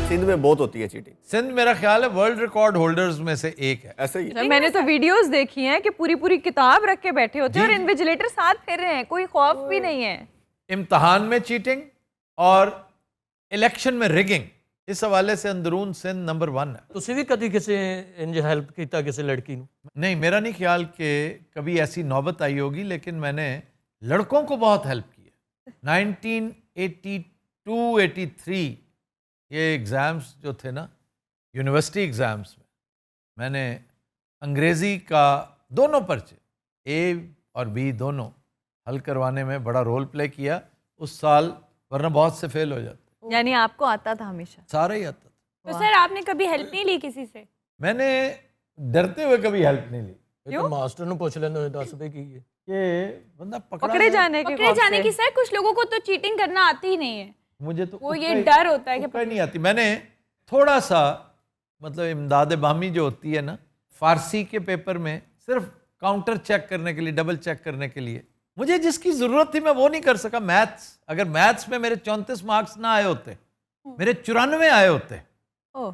سندھ میں بہت ہوتی ہے چیٹنگ. سندھ میرا خیال ہے ورلڈ ریکارڈ ہولڈرز میں سے ایک ہے. ایسے ہی میں نے تو ویڈیوز دیکھی ہیں کہ پوری کتاب رکھ کے بیٹھے ہوتے ہیں اور انویجیلیٹر ساتھ پھر رہے ہیں, کوئی خوف بھی نہیں ہے. امتحان میں چیٹنگ اور الیکشن میں ریگنگ, اس حوالے سے اندرون سندھ نمبر 1 ہے. ਤੁਸੀਂ ਵੀ ਕਦੀ ਕਿਸੇ ਇੰਜ ਹੈਲਪ ਕੀਤਾ ਕਿਸੇ ਲੜਕੀ ਨੂੰ? نہیں, میرا نہیں خیال کہ کبھی ایسی نوبت آئی ہوگی, لیکن میں نے لڑکوں کو بہت ہیلپ کی ہے. 1982-83 یہ ایگزامز جو تھے نا, یونیورسٹی ایگزامز میں نے انگریزی کا دونوں پرچے اے اور بی دونوں حل کروانے میں بڑا رول پلے کیا اس سال, ورنہ بہت سے فیل ہو جاتے. یعنی آپ کو آتا تھا ہمیشہ؟ سارا ہی آتا تھا. تو سر آپ نے کبھی ہیلپ نہیں لی کسی سے؟ میں نے ڈرتے ہوئے کبھی ہیلپ نہیں لی. ਇਹ ਤਾਂ ਮਾਸਟਰ ਨੂੰ ਪੁੱਛ ਲੈਂਦੇ ਹੋਏ ਦੱਸ ਦੇ ਕੀ ਹੈ. یہ بندہ پکڑے جانے کے پکڑے جانے کی سر کچھ لوگوں کو تو چیٹنگ کرنا آتی ہی نہیں ہے, مجھے تو وہ یہ ڈر ہوتا ہے کہ نہیں آتی. میں نے تھوڑا سا مطلب امداد باہمی جو ہوتی ہے نا, فارسی کے پیپر میں صرف کاؤنٹر چیک کرنے کے لیے, ڈبل چیک کرنے کے لیے مجھے جس کی ضرورت تھی میں وہ نہیں کر سکا. میتھس, اگر میتھس میں میرے 34 مارکس نہ آئے ہوتے, میرے 94 آئے ہوتے, تو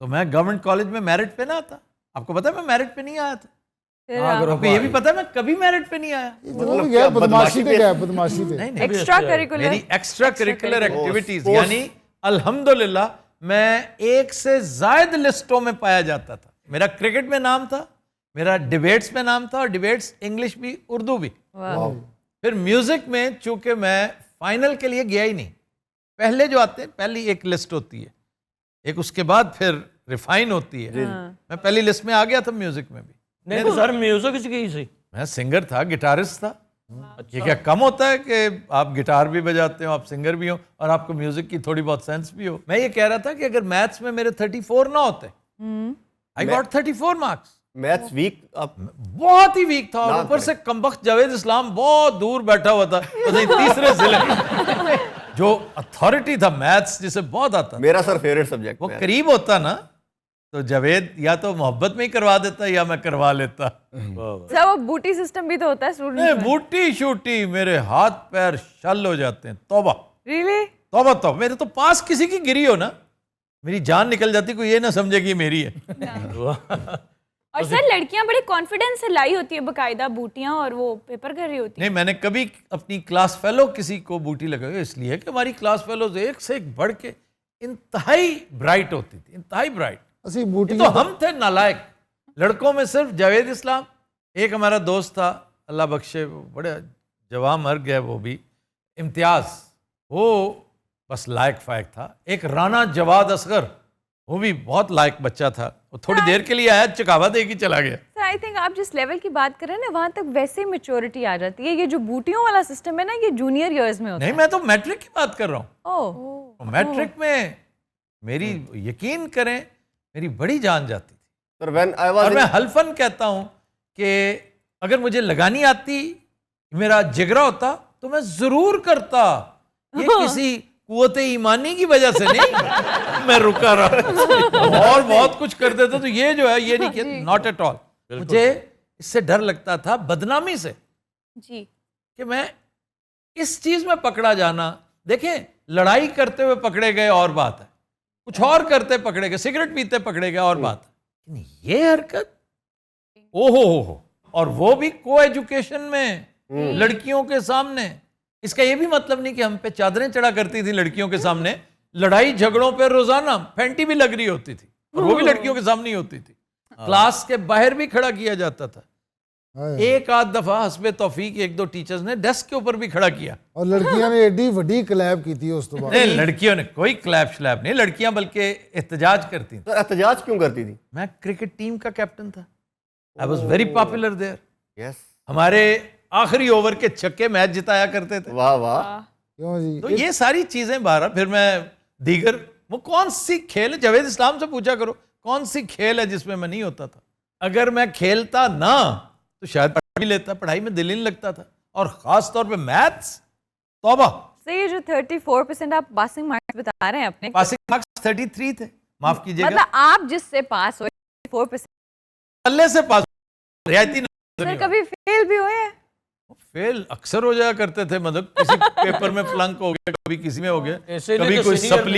میں گورنمنٹ کالج میں میرٹ پہ نہ آتا. آپ کو پتا ہے میں میرٹ پہ نہیں آیا تھا. آپ کو یہ بھی پتا ہے میں کبھی میرٹ پہ نہیں آیا. بدماشی پہ گیا, بدماشی پہ. ایکسٹرا کریکولر, میری ایکسٹرا کریکولر ایکٹیویٹیز, یعنی الحمدللہ میں 1 سے زائد لسٹوں میں پایا جاتا تھا. میرا کرکٹ میں نام تھا, میرا ڈیبیٹس میں نام تھا, اور ڈیبیٹس انگلش بھی اردو بھی. پھر میوزک میں چونکہ میں فائنل کے لیے گیا ہی نہیں, پہلے جو آتے ہیں پہلی ایک لسٹ ہوتی ہے, ایک اس کے بعد پھر ریفائن ہوتی ہے. میں پہلی لسٹ میں آ گیا تھا میوزک میں بھی. ਨਹੀਂ ਤਾਂ ਸਰ ਮਿਊਜ਼ਿਕ 'ਚ ਕੀ ਸੀ? میں سنگر تھا, گٹارسٹ تھا. یہ کیا کم ہوتا ہے کہ آپ گٹار بھی بجاتے ہو, آپ سنگر بھی ہو, اور آپ کو میوزک کی تھوڑی بہت سینس بھی ہو. میں یہ کہہ رہا تھا کہ اگر میتھس میں میرے 34 نہ ہوتے, I got 34 marks. Maths weak, بہت ہی ویک تھا, اور اوپر سے کمبخت جاوید اسلام بہت دور بیٹھا ہوا تھا, تیسرے ضلع میں, جو اتھارٹی تھا میتھس جسے بہت آتا. میرا سر فیوریٹ سبجیکٹ. وہ قریب ہوتا نا تو جاوید یا تو محبت میں ہی کروا دیتا یا میں کروا لیتا. سر وہ بوٹی سسٹم بھی تو ہوتا ہے اسٹوڈنٹ میں. بوٹی شوٹی, میرے ہاتھ پیر شل ہو جاتے ہیں. توبہ, ریلی توبہ توبہ. میرے تو پاس کسی کی گری ہو نا, میری جان نکل جاتی, کوئی یہ نہ سمجھے کہ یہ میری ہے. اور سر لڑکیاں بڑے کانفیڈنس سے لائی ہوتی ہے باقاعدہ بوٹیاں, اور وہ پیپر کر رہی ہوتی نہیں, میں نے کبھی اپنی کلاس فیلو کسی کو بوٹی لگائی, اس لیے کہ ہماری کلاس فیلوز ایک سے ایک بڑھ کے انتہائی برائٹ ہوتی تھی, انتہائی برائٹ. تو ہم تھے نالائق لڑکوں میں. صرف جاوید اسلام, ایک ہمارا دوست تھا اللہ بخشے, بڑے جوان مرگ ہے وہ بھی, امتیاز, وہ بس لائق فائق تھا. ایک رانا جواد اصغر, وہ بھی بہت لائق بچہ تھا, وہ تھوڑی دیر کے لیے آیا, چکاوا دے کے چلا گیا. سر آئی تھنک آپ جس لیول کی بات کر رہے ہیں نا, وہاں تک ویسے میچورٹی آ جاتی ہے. یہ جو بوٹیوں والا سسٹم ہے نا, یہ جونیئر ایئرز میں ہوتا ہے. نہیں, میں تو میٹرک کی بات کر رہا ہوں. اوہ, میٹرک میں میری یقین کریں میری بڑی جان جاتی تھی. Sir, when I was اور میں حلفاً کہتا ہوں کہ اگر مجھے لگانی آتی, میرا جگرا ہوتا, تو میں ضرور کرتا. یہ کسی قوت ایمانی کی وجہ سے نہیں میں رکا رہا, اور بہت کچھ کر دیتا. تو یہ جو ہے یہ نہیں کہ ناٹ ایٹ آل. مجھے اس سے ڈر لگتا تھا بدنامی سے, جی, کہ میں اس چیز میں پکڑا جانا. دیکھیں, لڑائی کرتے ہوئے پکڑے گئے اور بات ہے, کچھ اور کرتے پکڑے گئے, سگریٹ پیتے پکڑے گئے اور بات ہے. یہ حرکت, او ہو, اور وہ بھی کو ایجوکیشن میں, لڑکیوں کے سامنے. اس کا یہ بھی مطلب نہیں کہ ہم پہ چادریں چڑھا کرتی تھی لڑکیوں کے سامنے. لڑائی جھگڑوں پہ روزانہ پینٹی بھی لگ رہی ہوتی تھی, اور وہ بھی لڑکیوں کے سامنے ہی ہوتی تھی. کلاس کے باہر بھی کھڑا کیا جاتا تھا. ایک آدھ دفعہ حسب توفیق 1-2 ٹیچرز نے ڈیسک کے اوپر بھی کھڑا کیا. اور لڑکیاں نے ایڈی وڈی کلیپ کی تھی اس تو بعد. نہیں, لڑکیوں نے کوئی کلیپ شلیپ نہیں, لڑکیاں بلکہ احتجاج کرتی تھیں. احتجاج کیوں کرتی تھی؟ میں کرکٹ ٹیم کا کیپٹن تھا. I was very popular there. یس, ہمارے آخری اوور کے چھکے میچ جتایا کرتے تھے. واہ واہ. کیوں جی؟ تو یہ ساری چیزیں بہرحال. پھر میں دیگر وہ کون سی کھیل ہے, جاوید اسلام سے پوچھا کرو کون سی کھیل ہے جس میں میں نہیں ہوتا تھا. اگر میں کھیلتا نہ تو شاید پڑھ بھی لیتا, پڑھائی میں دل ہی نہیں لگتا تھا, اور خاص طور پہ میتھس. توبہ. سر یہ جو 34% آپ پاسنگ مارکس بتا رہے ہیں اپنے, پاسنگ مارکس 33 تھے, معاف کیجیے گا. مطلب آپ جس سے پاس ہوئے 34%, اللہ سے پاس, رعایتی سر کبھی فیل بھی ہوئے ہیں؟ فیل اکثر ہو جایا کرتے تھے, مطلب کسی پیپر میں فلنک ہو گیا, کبھی کسی میں ہو گیا, کبھی کوئی سپلی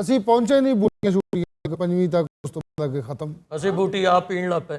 ਅਸੀਂ ਪਹੁੰਚੇ ਨਹੀਂ ਬੂਟੀਆਂ ਛੁੱਟੀਆਂ 5ਵੀਂ ਤੱਕ, ਉਸ ਤੋਂ ਬਾਅਦ ਅੱਗੇ ਖਤਮ। ਅਸੀਂ ਬੂਟੀ ਆਪ ਪੀਣ ਲੱਗ ਪਏ।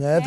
ਮੈਥ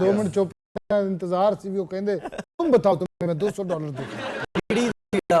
2 ਮਿੰਟ ਚੁੱਪ ਇੰਤਜ਼ਾਰ ਸੀ ਵੀ ਉਹ ਕਹਿੰਦੇ ਤੁਮ ਬਤਾਓ ਤੁਮੇ ਮੈਂ $200 ਦੇਤਾ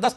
$10,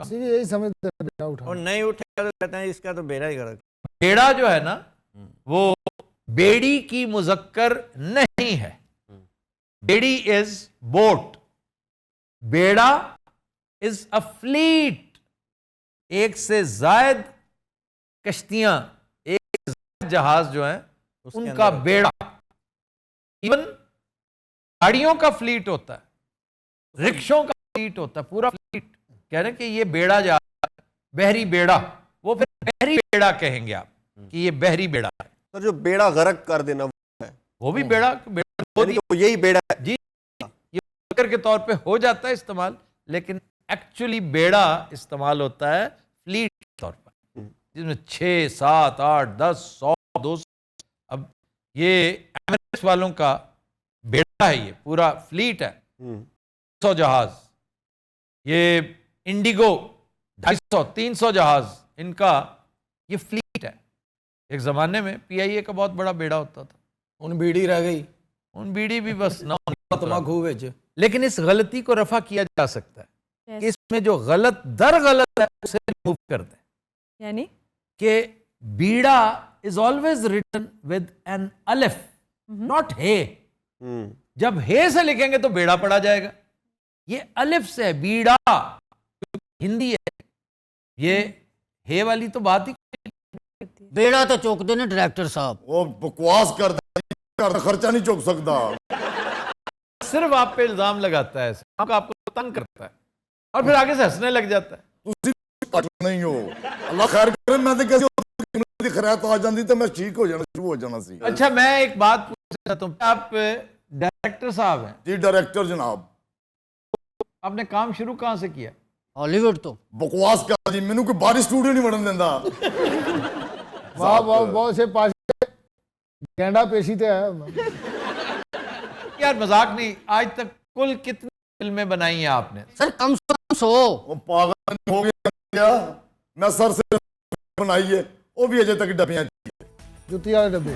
اسی لیے یہی سمجھتے ہیں بیڑا اور اٹھانا. نہیں اٹھے گا تو کہتے ہیں اس کا تو بیڑا ہی غرق. بیڑا جو ہے نا وہ بیڑی کی مذکر نہیں ہے. بیڑی از بوٹ, بیڑا از اے فلیٹ, ایک سے زائد کشتیاں, ایک سے زائد جہاز جو ہیں اس کے ان اندر کا ہوتا ہے. بیڑا. ایون گاڑیوں کا فلیٹ ہوتا ہے, رکشوں کا فلیٹ ہوتا ہے, پورا فلیٹ. کہہ رہے ہیں کہ یہ بیڑا جا رہا ہے, بحری بیڑا, وہ پھر بحری بیڑا کہیں گے آپ کہ یہ بحری بیڑا ہے. سر جو بیڑا غرق کر دینا وہ بھی بیڑا یعنی کہ وہ یہی بیڑا ہے. جی, یہ فکر کے طور پہ ہو جاتا ہے استعمال, لیکن ایکچولی بیڑا استعمال ہوتا ہے فلیٹ کے طور پر, جس میں 6 7 8 10 100 200. اب یہ ایمریٹس والوں کا بیڑا ہے, یہ پورا فلیٹ ہے, 100 جہاز. یہ انڈیگو 250 300 جہاز, ان کا یہ فلیٹ ہے. ایک زمانے میں پی آئی اے کا بہت بڑا بیڑا ہوتا تھا, ان بیڑی رہ گئی ان بیڑی بھی بس نہ ختمہ کھو وچ. لیکن اس غلطی کو رفع کیا جا سکتا ہے کہ اس میں جو غلط در غلط ہے اسے ریموو کر دیں. یعنی کہ بیڑا is always written with an الف, ناٹ ہے. جب ہے سے لکھیں گے تو بیڑا پڑا جائے گا. یہ الف سے ہے بیڑا, ہندی ہے. یہ ہے والی تو بات ہی بیڑا تو چوک دے نے ڈائریکٹر صاحب. وہ بکواس کر خرچہ نہیں چوک سکتا. صرف آپ پہ الزام لگاتا ہے, آپ کو تنگ کرتا ہے اور پھر آگے سے ہنسنے لگ جاتا ہے. تسی کٹ نہیں ہو, اللہ خیر کرے. میں تے کسی خیرات آ جاندی تے میں ٹھیک ہو جانا, شروع ہو جانا سی. اچھا میں ایک بات پوچھنا چاہتا ہوں, آپ ڈائریکٹر صاحب ہیں, جی ڈائریکٹر جناب. آپ نے کام شروع کہاں سے کیا؟ ہالی ووڈ تو بکواس کر جی, مینوں کوئی باہر اسٹوڈیو نہیں بڑھن دیندا. واہ واہ, بہت سے پاس گینڈا پیشی تے آیا ہوں. یار مذاق نہیں, آج تک کل کتنی فلمیں بنائی ہیں آپ نے؟ سر کم سے کم 100. وہ پاگل ہو گیا, میں سر سے بنائی ہے, وہ بھی اجے تک ڈبیاں. جتی والے ڈبے